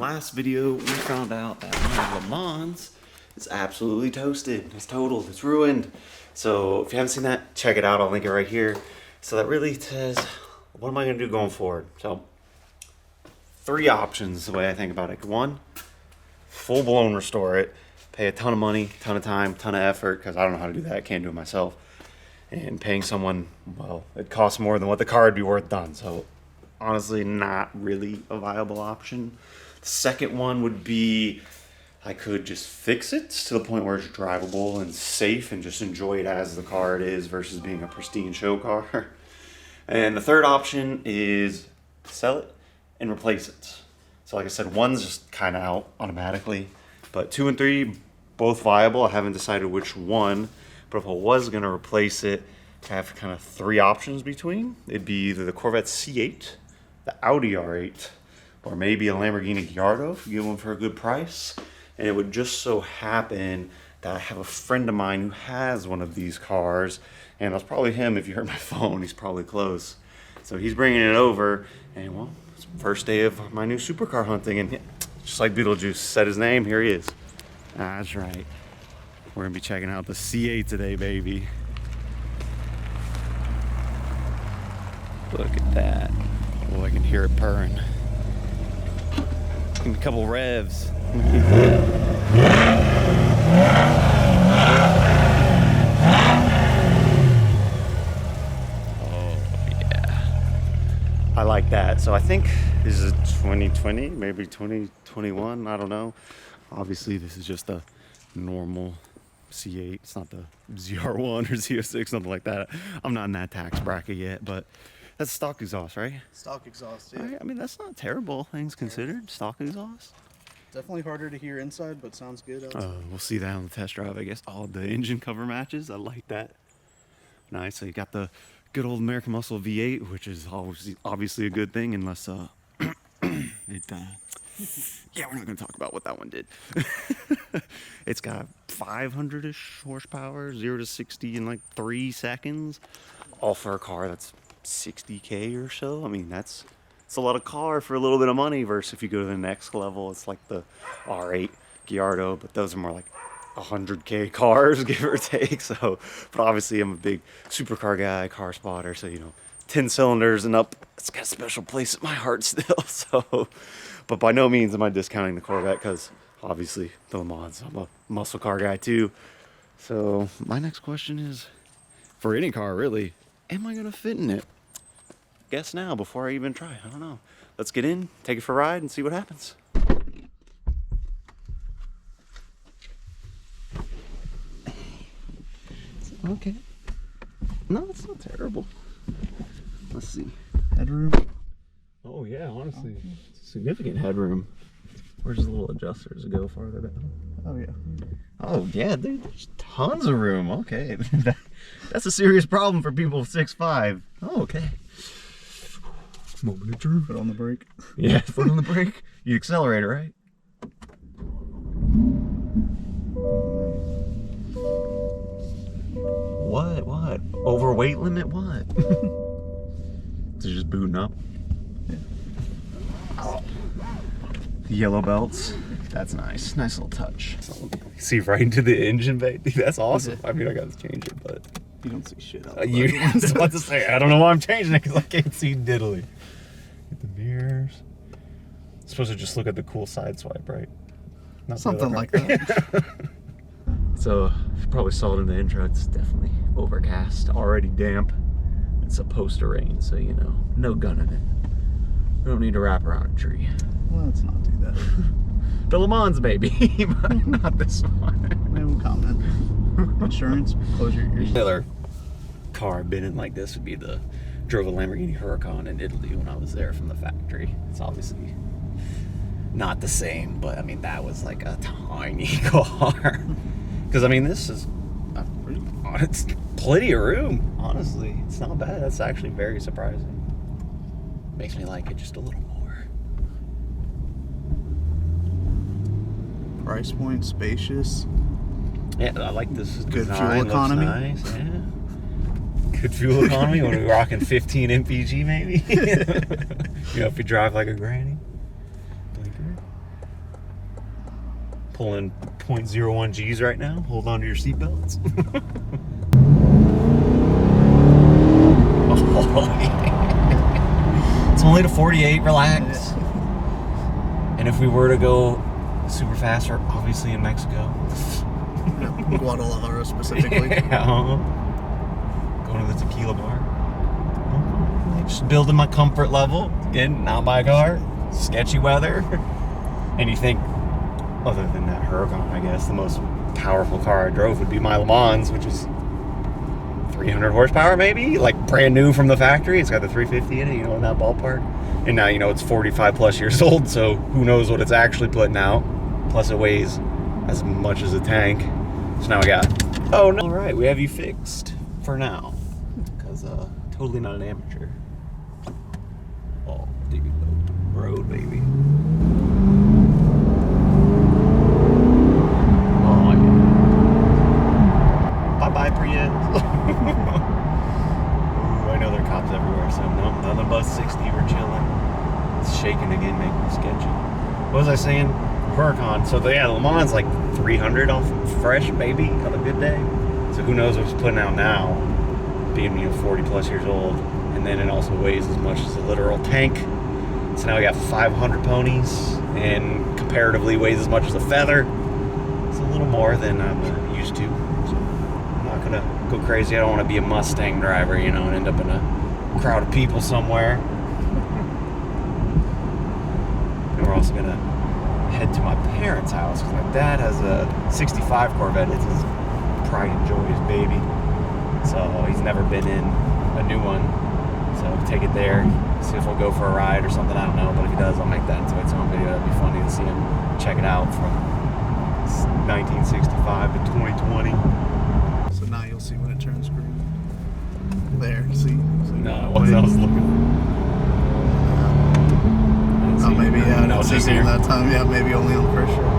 last video, we found out that my Le Mans is absolutely toasted. It's totaled. It's ruined. So if you haven't seen that, check it out. I'll link it right here. So that really says, what am I going to do going forward? So 3 options the way I think about it. 1, full-blown restore it. Pay a ton of money, ton of time, ton of effort, because I don't know how to do that. I can't do it myself. And paying someone, well, it costs more than what the car would be worth done. So honestly, not really a viable option. The second one would be I could just fix it to the point where it's drivable and safe and just enjoy it as the car it is versus being a pristine show car. And the third option is sell it and replace it. So like I said, 1's just kind of out automatically, but 2 and 3, both viable. I haven't decided which one, but if I was gonna replace it, I have kind of 3 options between. It'd be either the Corvette C8, the Audi R8, or maybe a Lamborghini Gallardo if you get one for a good price. And it would just so happen that I have a friend of mine who has one of these cars, and that's probably him. If you heard my phone, he's probably close. So he's bringing it over, and well, it's the first day of my new supercar hunting, and just like Beetlejuice said his name, here he is. That's right. We're gonna be checking out the C8 today, baby. Look at that. Oh, I can hear it purring. Give me a couple revs. Oh, yeah. I like that. So I think this is 2020, maybe 2021, I don't know. Obviously, this is just a normal C8. It's not the ZR1 or Z06, something like that. I'm not in that tax bracket yet, but that's stock exhaust, right? Stock exhaust, yeah. Right, I mean, that's not terrible, things considered. Stock exhaust. Definitely harder to hear inside, but sounds good outside. We'll see that on the test drive, I guess. Oh, the engine cover matches. I like that. Nice. So you got the good old American Muscle V8, which is obviously a good thing, unless yeah, we're not going to talk about what that one did. It's got 500-ish horsepower, 0 to 60 in like 3 seconds. All for a car that's 60K or so. I mean, it's a lot of car for a little bit of money versus if you go to the next level, it's like the R8 Gallardo, but those are more like 100K cars, give or take. So, but obviously I'm a big supercar guy, car spotter, so 10 cylinders and up, it's got a special place in my heart still. So, but by no means am I discounting the Corvette, because obviously the Le Mans, I'm a muscle car guy too. So my next question is, for any car really, am I gonna fit in it? Guess now before I even try. I don't know. Let's get in, take it for a ride, and see what happens. Okay. No, it's not terrible. Let's see. Headroom. Oh yeah, honestly, significant headroom. Where's the little adjusters to go farther down? Oh yeah. Oh yeah, there's tons of room. Okay, that's a serious problem for people 6'5". Oh, okay. Moment of truth. Foot on the brake. Yeah, foot on the brake. You accelerate it, right? What? Overweight limit? What? Is it just booting up? Yeah. Oh. The yellow belts. That's nice. Nice little touch. See right into the engine bay. That's awesome. I mean, I gotta change it, but you don't see shit out. I was about to say, I don't know why I'm changing it because I can't see diddly. Get the mirrors. Supposed to just look at the cool side swipe, right? Not something like that. So, you probably saw it in the intro. It's definitely overcast, already damp. It's supposed to rain, so no gunning it. We don't need to wrap around a tree. Well, let's not do that. The Le Mans, maybe, but not this one. No comment. Insurance, close your ears. Another car I've been in like this would be drove a Lamborghini Huracan in Italy when I was there from the factory. It's obviously not the same, but I mean, that was like a tiny car. Because I mean, this is, it's plenty of room, honestly. It's not bad. That's actually very surprising. Makes me like it just a little more. Price point, spacious. Yeah, I like this. Good design. fuel economy. Looks nice. Yeah. Good fuel economy. When we rocking 15 mpg maybe. If you drive like a granny. Blinker. pulling 0.01 G's right now. Hold on to your seatbelts. It's only to 48, relax. And if we were to go super fast, we're obviously in Mexico. Guadalajara specifically. Yeah, going to the tequila bar. Just building my comfort level. Again, not my car. Sketchy weather. And you think, other than that Huracan, I guess, the most powerful car I drove would be my Le Mans, which is 300 horsepower maybe? Like brand new from the factory. It's got the 350 in it, you know, in that ballpark. And now, you know, it's 45 plus years old, so who knows what it's actually putting out. Plus it weighs as much as a tank. So now we got, oh no. All right, we have you fixed for now. Because totally not an amateur. Oh, dude, open road, baby. Oh, yeah. Bye-bye, Prius. Ooh, I know there are cops everywhere, so no, nothing but 60, we're chilling. It's shaking again, making it sketchy. What was I saying? Huracan. So yeah, Le Mans like 300 off fresh, maybe, on a good day. So who knows what it's putting out now, being, you know, 40 plus years old. And then it also weighs as much as a literal tank. So now we got 500 ponies, and comparatively weighs as much as a feather. It's a little more than I'm used to. So I'm not gonna go crazy. I don't want to be a Mustang driver, you know, and end up in a crowd of people somewhere. And we're also gonna head to my parents' house because my dad has a '65 Corvette. It's his pride and joy, his baby. So he's never been in a new one. So take it there, see if we'll go for a ride or something, I don't know, but if he does, I'll make that into its own video. That'd be funny to see him check it out from 1965 to 2020. So now you'll see when it turns green. There, see? No, once I was looking. Oh, maybe, yeah, I No, didn't see just it here. that time. Yeah, maybe only on the first shot.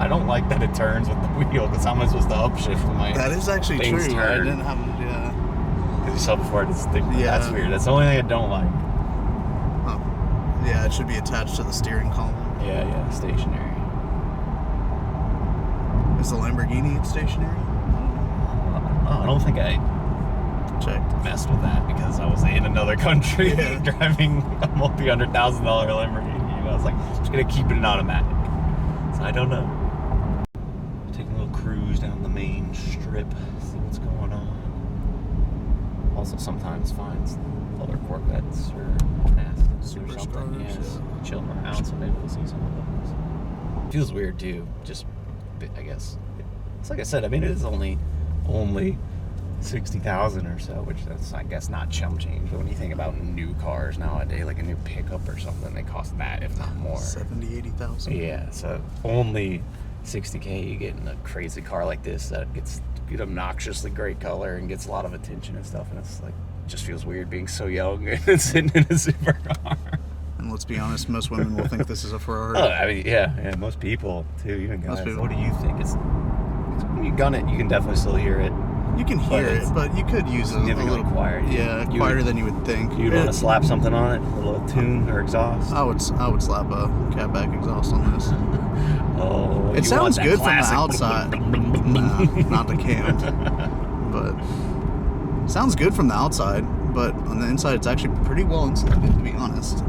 I don't like that it turns with the wheel, because how am I supposed to upshift when my That is actually things true. I turn? didn't have, yeah. Because you saw before, it's thick. Yeah. That's weird. That's the only thing I don't like. Oh. Yeah, it should be attached to the steering column. Yeah, stationary. Is the Lamborghini stationary? I don't think I Checked. messed with that because I was in another country Yeah. driving a multi-$100,000 Lamborghini. And I was like, I'm just going to keep it in automatic. So I don't know. Taking a little cruise down the main strip, see what's going on. Also sometimes finds other Corvettes or Astons or something. Supercars, Yeah, yeah. chilling around, so maybe we'll see some of those. Feels weird too, just, I guess. It's like I said, I mean, it is only 60,000 or so, which that's, I guess, not chump change. But when you think about new cars nowadays, like a new pickup or something, they cost that, if not more. 70, 80,000. Yeah, so only 60K, you get in a crazy car like this that gets an obnoxiously great color and gets a lot of attention and stuff, and it's like, just feels weird being so young and sitting in a supercar. And let's be honest, most women will think this is a Ferrari. Oh, I mean, yeah, most people too, even guys. Most people. What do you think? It's when you gun it, you can definitely still hear it. You can hear it's it, but you could use a significantly little quieter. Yeah, You quieter would- than you would think. You'd want to slap something on it, a little tune or exhaust. I would slap a catback exhaust on this. Oh, It you sounds want that good from the classic- outside. Nah, not the cam. But sounds good from the outside, but on the inside it's actually pretty well insulated, to be honest.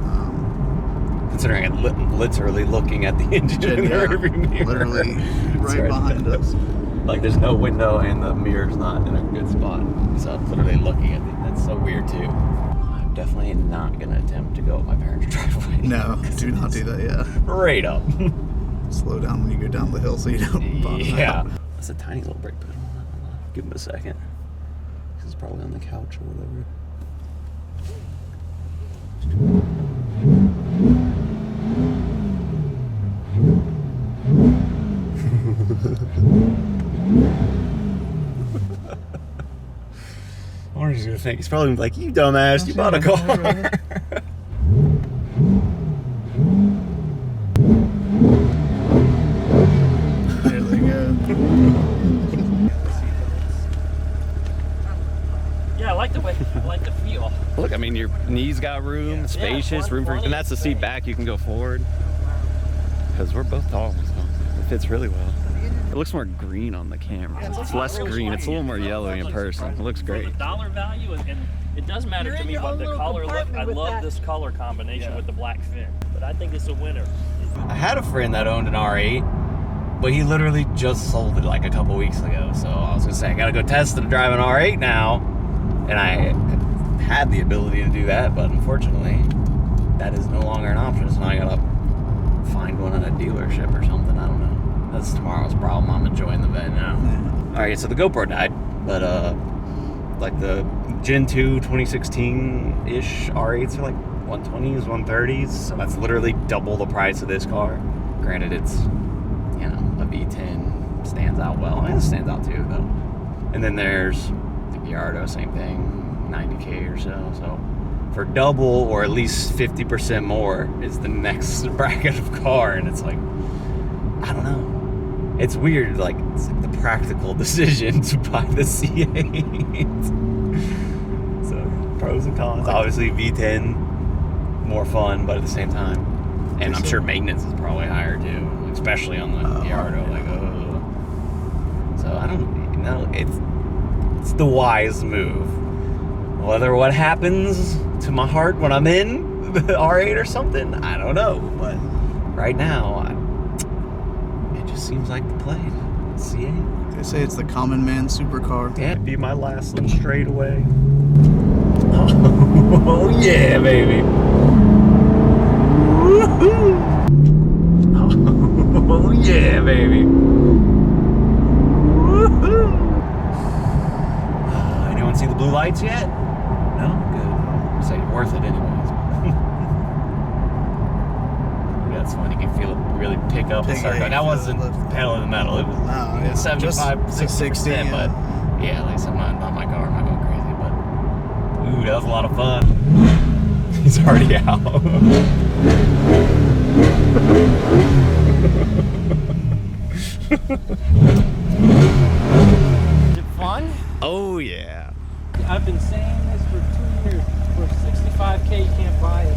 Considering it literally looking at the engine in the Yeah, rearview mirror. literally It's right behind us. Like there's no window and the mirror's not in a good spot. So I'm literally looking at it. That's so weird too. I'm definitely not gonna attempt to go up my parents' driveway. No, do not do that. Yeah, Right up. slow down when you go down the hill so you don't bottom Yeah. out. That's a tiny little brake pedal. Give him a second. 'Cause it's probably on the couch or whatever. I wonder what he's gonna think. He's probably gonna be like, "You dumbass, you bought a car." There they go. Yeah, I like the way, I like the feel. Look, I mean, your knees got room, spacious, room for, and that's the seat back. You can go forward. because we're both tall, so it fits really well. It looks more green on the camera. It's less green. It's a little more yellowy in person. It looks great. For the dollar value, and it does matter to me what the color look. I love this color combination with the black fin, but I think it's a winner. I had a friend that owned an R8, but he literally just sold it like a couple weeks ago. So I was gonna say, I gotta go test it to drive an R8 now. And I had the ability to do that, but unfortunately, that is no longer an option. So now I gotta find one at a dealership or something. I don't know. That's tomorrow's problem. I'm enjoying the vet now. All right, so the GoPro died, but like the Gen 2 2016-ish R8s are like 120s, 130s. So that's literally double the price of this car. Granted, it's, you know, a V10, stands out well. I mean, it stands out too, though. And then there's the Gallardo, same thing, 90K or so. So for double or at least 50% more is the next bracket of car, and it's like, I don't know. It's weird, like, it's like the practical decision to buy the C8. So, pros and cons. Obviously, V10, more fun, but at the same time. And I'm sure maintenance is probably higher, too. Especially on the Gallardo, like, So, I don't know. It's the wise move. Whether what happens to my heart when I'm in the R8 or something, I don't know. But right now, seems like the play. C8. They say it's the common man supercar. Yeah, be my last little straightaway. Oh yeah, baby. Oh yeah, baby. Anyone see the blue lights yet? No? Good. Say worth it anyways. That's fun. You can feel it really pick up and start going. That wasn't pedal to the metal. It was 75, 60%. Yeah. But yeah, like I said, not my car. I'm not going crazy. But ooh, that was a lot of fun. He's already out. Is it fun? Oh yeah. I've been saying this for 2 years. For 65K, you can't buy it.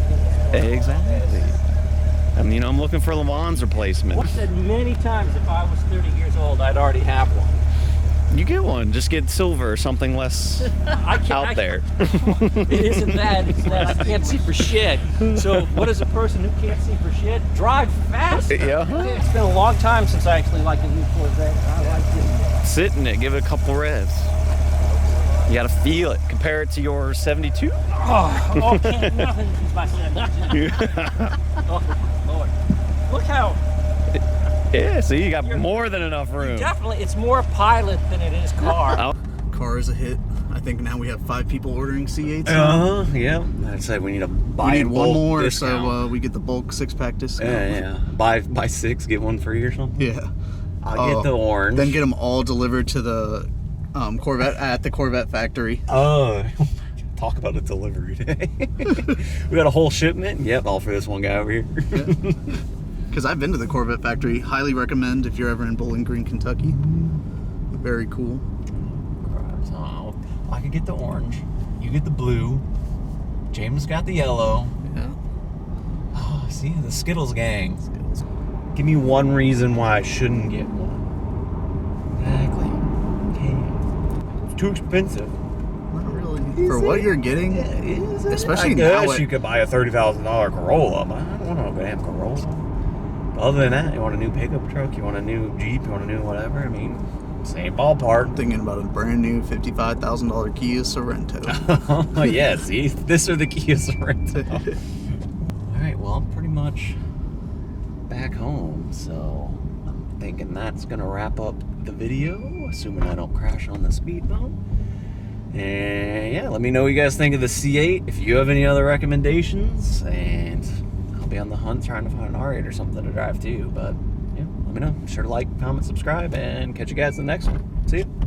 Exactly. I mean, I'm looking for LeMans replacement. I've said many times if I was 30 years old, I'd already have one. You get one. Just get silver or something less out there. It isn't that. It's that I can't see for shit. So what does a person who can't see for shit? Drive faster. Yeah. It's been a long time since I actually liked a new Corvette. I like it. Sit in it. Give it a couple revs. You gotta feel it. Compare it to your 72. Oh, can't nothing beats my 72. Oh, Lord. Look how... Yeah, see, you got more than enough room. Definitely, it's more pilot than it is car. Car is a hit. I think now we have 5 people ordering C8s. Yeah. I'd say we need to buy we need one more, discount. so we get the bulk 6-pack discount. Yeah. Buy 6, get 1 free or something. Yeah. I'll get the orange. Then get them all delivered to the Corvette at the Corvette factory. Oh, talk about a delivery day. We got a whole shipment. Yep, all for this one guy over here. Because I've been to the Corvette factory. Highly recommend if you're ever in Bowling Green, Kentucky. Very cool. So I could get the orange. You get the blue. James got the yellow. Yeah. Oh, see, the Skittles gang. Give me one reason why I shouldn't get one. Exactly. Okay. It's too expensive. Not really. For what you're getting, especially I now. guess you could buy a $30,000 Corolla, but I don't want a damn Corolla. Other than that, you want a new pickup truck, you want a new Jeep, you want a new whatever. I mean, same ballpark. I'm thinking about a brand new $55,000 Kia Sorento. Oh yeah, see, this or the Kia Sorento. All right, well, I'm pretty much back home, so I'm thinking that's gonna wrap up the video, assuming I don't crash on the speed bump. And yeah, let me know what you guys think of the C8. If you have any other recommendations, and I'll be on the hunt trying to find an R8 or something to drive too. But yeah, let me know. Be sure to like, comment, subscribe, and catch you guys in the next one. See you.